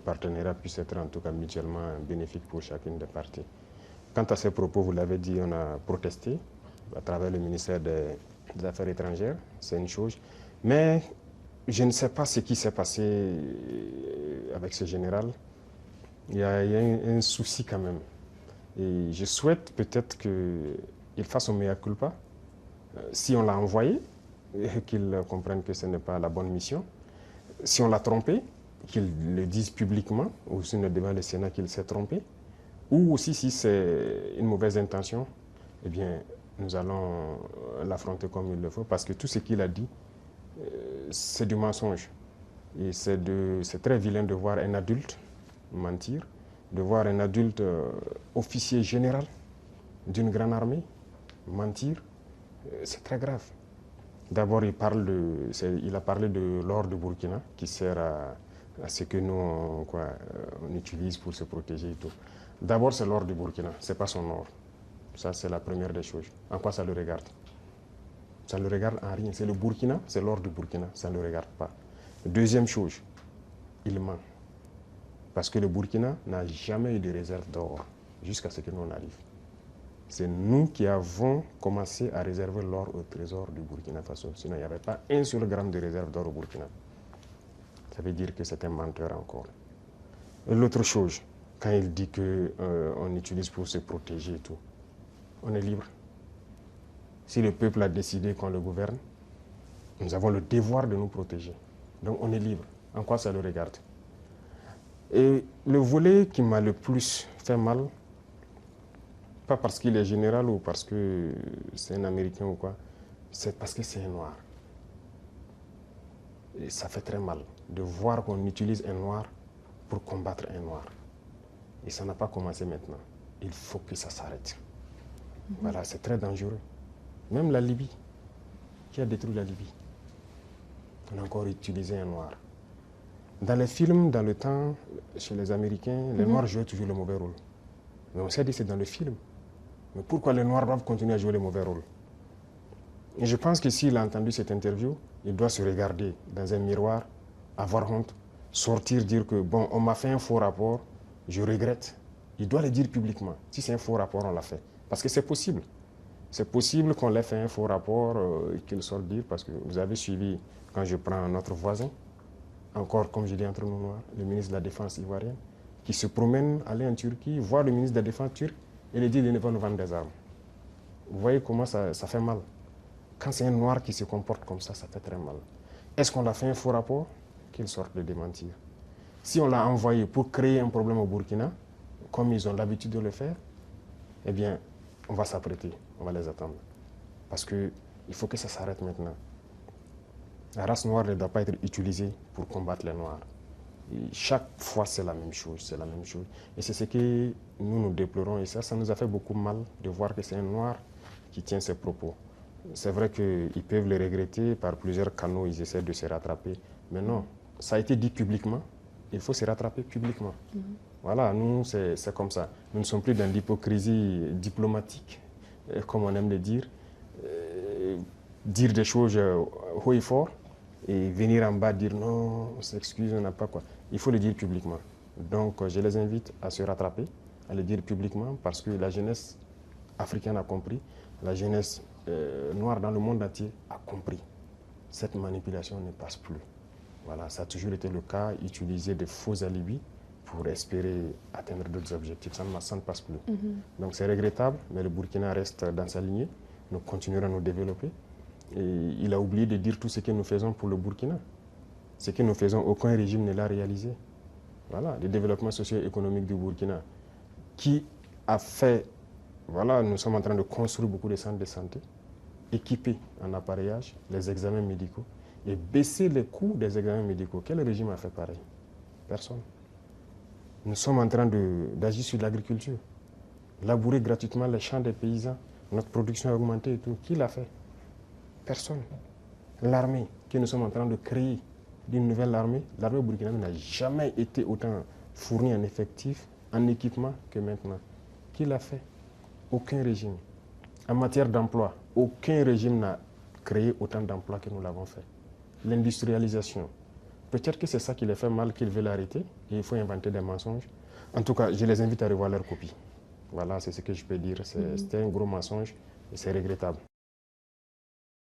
partenariat puisse être en tout cas mutuellement bénéfique pour chacune des parties. Quant à ces propos, vous l'avez dit, on a protesté à travers le ministère des Affaires étrangères, c'est une chose. Mais je ne sais pas ce qui s'est passé avec ce général. Il y a un souci quand même. Et je souhaite peut-être qu'il fasse son mea culpa. Si on l'a envoyé, qu'il comprenne que ce n'est pas la bonne mission. Si on l'a trompé, qu'il le dise publiquement, ou sinon devant le Sénat qu'il s'est trompé. Ou aussi si c'est une mauvaise intention, eh bien, nous allons l'affronter comme il le faut, parce que tout ce qu'il a dit, c'est du mensonge. Et c'est très vilain de voir un adulte mentir, de voir un adulte officier général d'une grande armée mentir, c'est très grave. D'abord, il a parlé de l'or du Burkina qui sert à ce que nous on utilise pour se protéger et tout. D'abord, c'est l'or du Burkina, ce n'est pas son or. Ça, c'est la première des choses. En quoi ça le regarde? Ça ne le regarde en rien. C'est le Burkina, c'est l'or du Burkina, ça ne le regarde pas. Deuxième chose, il ment. Parce que le Burkina n'a jamais eu de réserve d'or jusqu'à ce que nous on arrive. C'est nous qui avons commencé à réserver l'or au trésor du Burkina Faso. Sinon, il n'y avait pas un seul gramme de réserve d'or au Burkina. Ça veut dire que c'est un menteur encore. Et l'autre chose, quand il dit qu'on utilise pour se protéger et tout, on est libre. Si le peuple a décidé qu'on le gouverne, nous avons le devoir de nous protéger. Donc on est libre. En quoi ça le regarde? Et le volet qui m'a le plus fait mal, pas parce qu'il est général ou parce que c'est un Américain ou quoi, c'est parce que c'est un noir. Et ça fait très mal de voir qu'on utilise un noir pour combattre un noir. Et ça n'a pas commencé maintenant. Il faut que ça s'arrête. Voilà, c'est très dangereux. Même la Libye, qui a détruit la Libye, on a encore utilisé un noir. Dans les films, dans le temps, chez les Américains, les Noirs jouaient toujours le mauvais rôle. Mais on s'est dit c'est dans le film. Mais pourquoi les Noirs doivent continuer à jouer le mauvais rôle? Et je pense que s'il a entendu cette interview, il doit se regarder dans un miroir, avoir honte, sortir, dire que bon, on m'a fait un faux rapport, je regrette. Il doit le dire publiquement. Si c'est un faux rapport, on l'a fait. Parce que c'est possible. C'est possible qu'on l'ait fait un faux rapport et qu'il sorte dire, parce que vous avez suivi, quand je prends notre voisin, encore, comme je dis entre nous noirs, le ministre de la Défense ivoirienne, qui se promène, aller en Turquie, voir le ministre de la Défense turc et lui dit qu'il ne va nous vendre des armes. Vous voyez comment ça fait mal. Quand c'est un noir qui se comporte comme ça fait très mal. Est-ce qu'on a fait un faux rapport? Qu'il sorte de démentir. Si on l'a envoyé pour créer un problème au Burkina, comme ils ont l'habitude de le faire, eh bien, on va s'apprêter, on va les attendre. Parce qu'il faut que ça s'arrête maintenant. La race noire ne doit pas être utilisée pour combattre les noirs. Et chaque fois, c'est la même chose, c'est la même chose. Et c'est ce que nous déplorons. Et ça nous a fait beaucoup mal de voir que c'est un noir qui tient ces propos. C'est vrai qu'ils peuvent le regretter, par plusieurs canaux, ils essaient de se rattraper. Mais non, ça a été dit publiquement, il faut se rattraper publiquement. Voilà, nous, c'est comme ça. Nous ne sommes plus dans l'hypocrisie diplomatique, comme on aime le dire. Dire des choses haut et fort, et venir en bas dire non, on s'excuse, on n'a pas quoi. Il faut le dire publiquement. Donc, je les invite à se rattraper, à le dire publiquement, parce que la jeunesse africaine a compris, la jeunesse noire dans le monde entier a compris. Cette manipulation ne passe plus. Voilà, ça a toujours été le cas, utiliser des faux alibis pour espérer atteindre d'autres objectifs. Ça ne passe plus. Donc c'est regrettable, mais le Burkina reste dans sa lignée. Nous continuerons à nous développer. Et il a oublié de dire tout ce que nous faisons pour le Burkina. Ce que nous faisons, aucun régime ne l'a réalisé. Voilà, le développement socio-économique du Burkina, qui a fait, voilà, nous sommes en train de construire beaucoup de centres de santé, équipés en appareillage, les examens médicaux, et baisser les coûts des examens médicaux. Quel régime a fait pareil? Personne. Nous sommes en train d'agir sur l'agriculture, labourer gratuitement les champs des paysans, notre production a augmenté et tout. Qui l'a fait? Personne. L'armée que nous sommes en train de créer, d'une nouvelle armée, l'armée burkinabé n'a jamais été autant fournie en effectifs, en équipement que maintenant. Qui l'a fait? Aucun régime. En matière d'emploi, aucun régime n'a créé autant d'emplois que nous l'avons fait. L'industrialisation. Peut-être que c'est ça qui les fait mal, qu'ils veulent arrêter, et il faut inventer des mensonges. En tout cas, je les invite à revoir leur copie. Voilà, c'est ce que je peux dire. C'était un gros mensonge et c'est regrettable.